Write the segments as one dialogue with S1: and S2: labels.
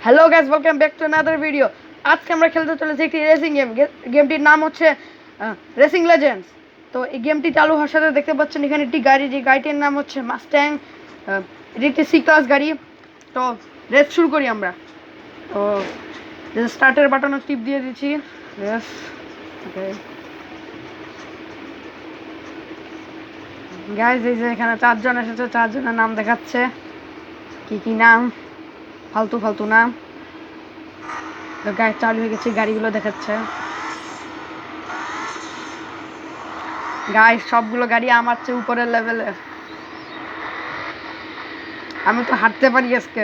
S1: Hello guys, welcome back to another video. আজকে আমরা খেলতে চলেছি একটি রেসিং গেম। গেমটির নাম হচ্ছে রেসিং লেজেন্ডস। তো এই গেমটি চালু হওয়ার সাথে দেখতে পাচ্ছেন এখানে একটি গাড়ি, যে গাড়িটির নাম হচ্ছে মাস্ট্যাং। এটি একটি সি ক্লাস গাড়ি। তো রেস শুরু করি আমরা। তো স্টার্টের বাটনে টিপ দিয়ে দিচ্ছি। রেস ওকে গাইস, এই যে এখানে 4 জন এসেছে, 4 জনের নাম দেখাচ্ছে। কি নাম? ফালতু ফালতু নাম। তো গাড়ি চালু হয়ে গেছে, গাড়িগুলো দেখাচ্ছে। গাইস, সবগুলো গাড়ি আমার চেয়ে উপরের লেভেলের। আমি তো হাঁটতে পারি আজকে।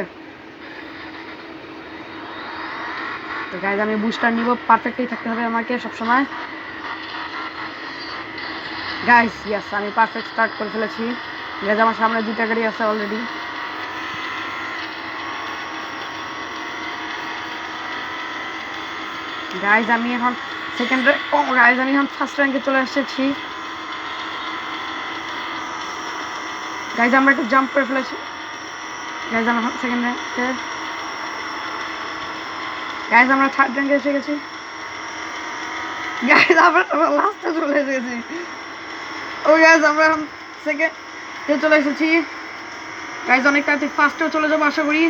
S1: তো গাইস, আমি বুস্টার নিব, পারফেক্টই থাকতে হবে আমাকে সবসময়। গাইস ইয়েস, আমি পারফেক্ট স্টার্ট করে ফেলেছি। গাইস, আমার সামনে 2টা গাড়ি আছে অলরেডি। গাইস, আমি এখন সেকেন্ড র্যাঙ্ক, গাইস আমি এখন ফার্স্ট র্যাঙ্কে চলে এসেছি। গাইস, আমরা একটু জাম্প করে ফেলেছি। গাইস, আমরা সেকেন্ড র্যাঙ্কে। গাইস, আমরা থার্ড র্যাঙ্কে এসে গেছি। গাইস, আমরা লাস্টে চলে এসেছি। ও গাইস, আমরা এখন সেকেন্ডে চলে এসেছি। গাইস, অনেক তাড়াতাড়ি ফার্স্টেও চলে যাবো আশা করি।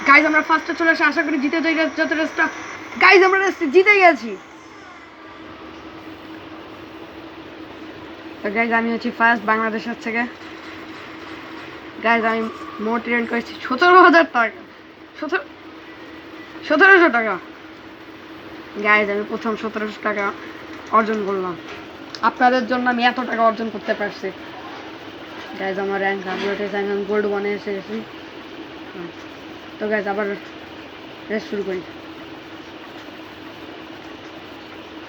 S1: গাইস, আমরা ফার্স্টে চলে এসে আশা করি জিতে যাই যত রেসটা। গাইস, আমরা রেস জিতে গেছি। তো গাইস, আমি হচ্ছি ফার্স্ট বাংলাদেশের থেকে। গাইস, আমি মোট রেন্ট করেছি 17,000 টাকা। 1700 টাকা। গাইস, আমি প্রথম 1700 টাকা অর্জন করলাম। আপনাদের জন্য আমি এত টাকা অর্জন করতে পারছি। গাইস, আমার র্যাঙ্ক আপগ্রেড হয়েছে, আমি গোল্ড 1-এ এসে গেছি। তো গাইস, আবার রেস শুরু করি।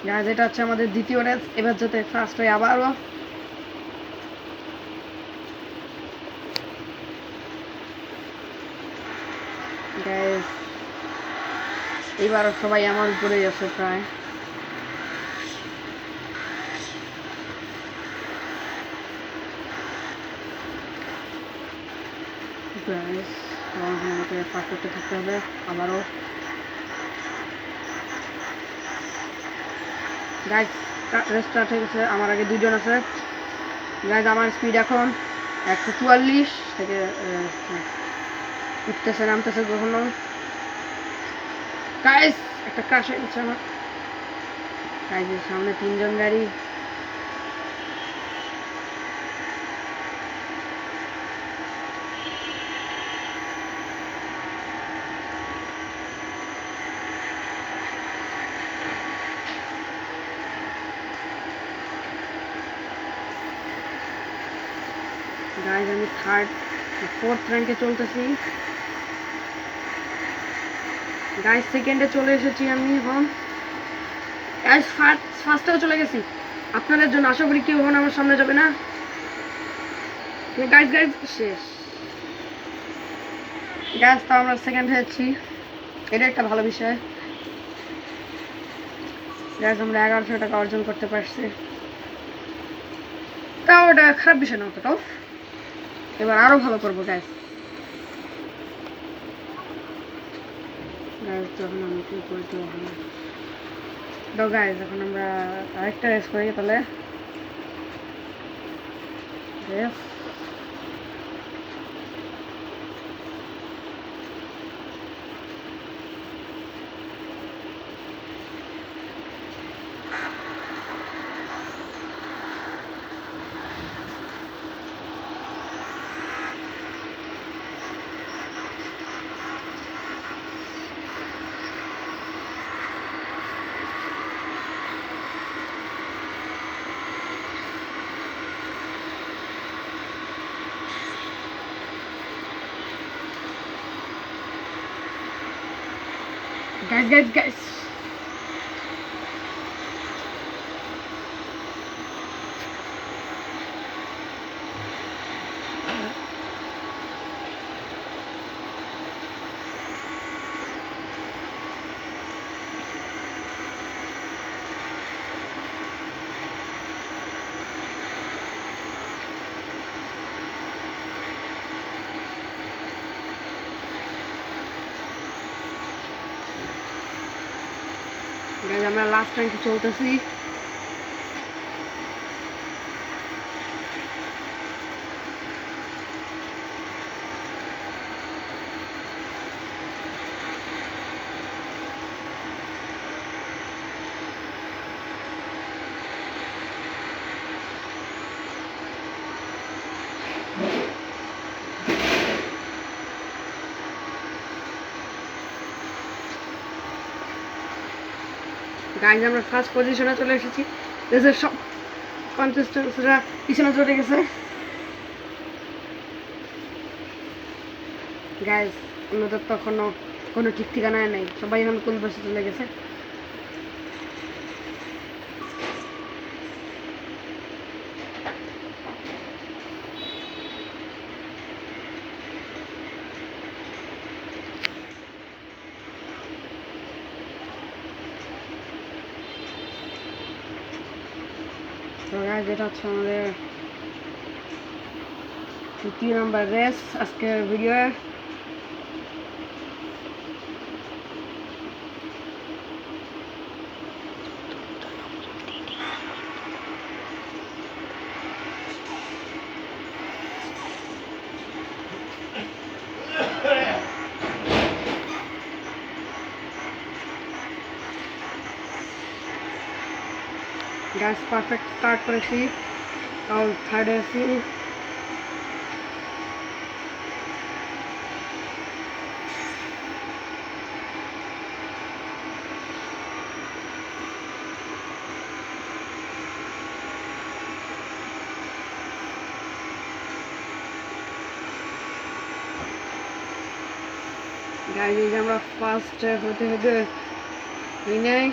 S1: গাইস, এটা হচ্ছে আমাদের দ্বিতীয় রেস। এবার যাতে ফার্স্ট হই আবারও। গাইস, এইবারও সবাই আমার উপরেই আছে প্রায়। গাইস, আমাকে পার করতে থাকতে হবে আবারও। গাইস, রেস স্টার্ট হয়ে গেছে, আমার আগে 2 জন আছে। গাইস, আমার স্পিড এখন 144 থেকে উঠতেছে নামতেছে কখনো। গাইস, একটা ক্রাশ হয়ে গেছে আমার। গাইস, সামনে 3 জন গাড়ি। গাইস, আমি ফোর্থ র্যাঙ্কে চলতেছি। গাইস, সেকেন্ডে চলে এসেছি আমি এখন। গাইস, ফার্স্টেও চলে গেছি। আপনাদের জন্য আশা করি কেউ এখন আমার সামনে যাবে না। গাইস শেষ। গাইস, তো আমরা সেকেন্ড হয়েছি, এটা একটা ভালো বিষয়। গাইস, আমরা 1100 টাকা অর্জন করতে পারছি। তাও ওটা খারাপ বিষয় না অতটাও। এবার আরো ভালো করবো গাইস। গাইস, যখন আমি কি করতে হবে। তো গাইস, এখন আমরা আরেকটা রেস করি তাহলে। Guys. গাইজ আমরা লাস্ট র্যাঙ্কে চলতেছি। গাইজ আমরা ফার্স্ট পজিশনে চলে এসেছি। দেশের সব কন্টেস্টেন্টসরা পিছনে চলে গেছে। গাইজ আমাদের তখনও কোনো ঠিক ঠিকানায় নেই, সবাই এখন কোন পাশে চলে গেছে। তো গাইজ এটা হচ্ছে আমাদের 3 নাম্বার রেস আজকের ভিডিওয়ে। গাইজ পারফেক্ট স্টার্ট করেছি, তাও থার্ডে আছি। গাইজ এই যে আমরা ফার্স্ট হতে হতে নাই।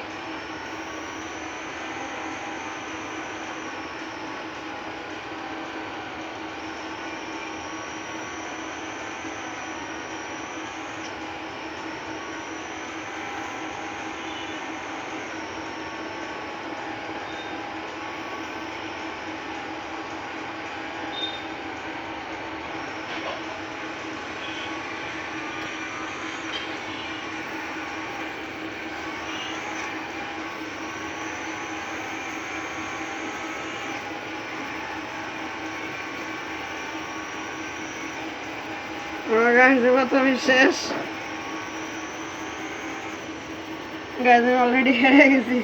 S1: গাইজ এবার তো আমি শেষ। গাইজ আমি অলরেডি হেরে গেছি।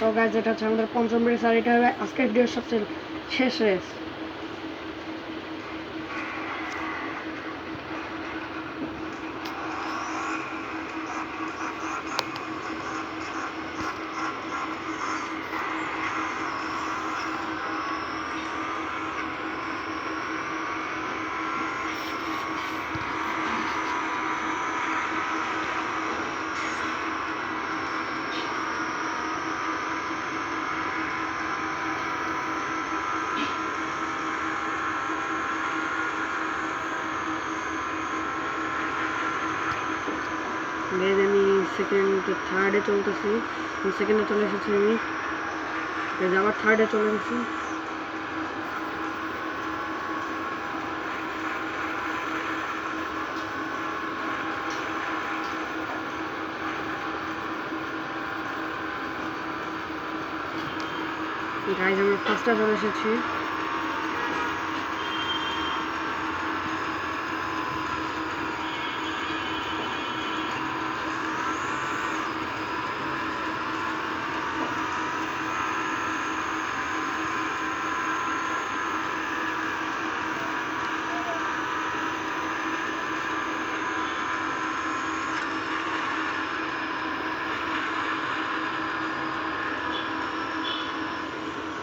S1: তো গাইজ এটা হচ্ছে আমাদের 5ম রেস, আর এটা হবে আজকের ভিডিওর সবচেয়ে শেষ রেস। গাইজ আমি থার্ডে চলতেছি, সেকেন্ডে চলে এসেছি আমি। গাইজ আবার থার্ডে চলে গেছি। গাইজ আমরা ফার্স্টে চলে এসেছি।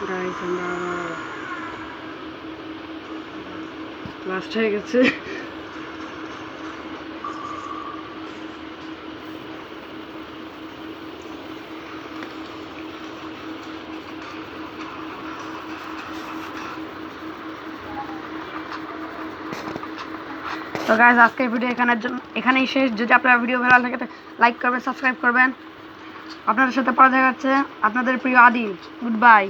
S1: গাইজ আমরা লাস্ট হয়ে গেছে। তো গাইজ আজকের ভিডিও এখানেই শেষ। যদি আপনার ভিডিও ভালো লাগে লাইক করবেন, সাবস্ক্রাইব করবেন। আপনাদের সাথে পরে দেখা যাচ্ছে, আপনাদের প্রিয় আদিল। Good bye.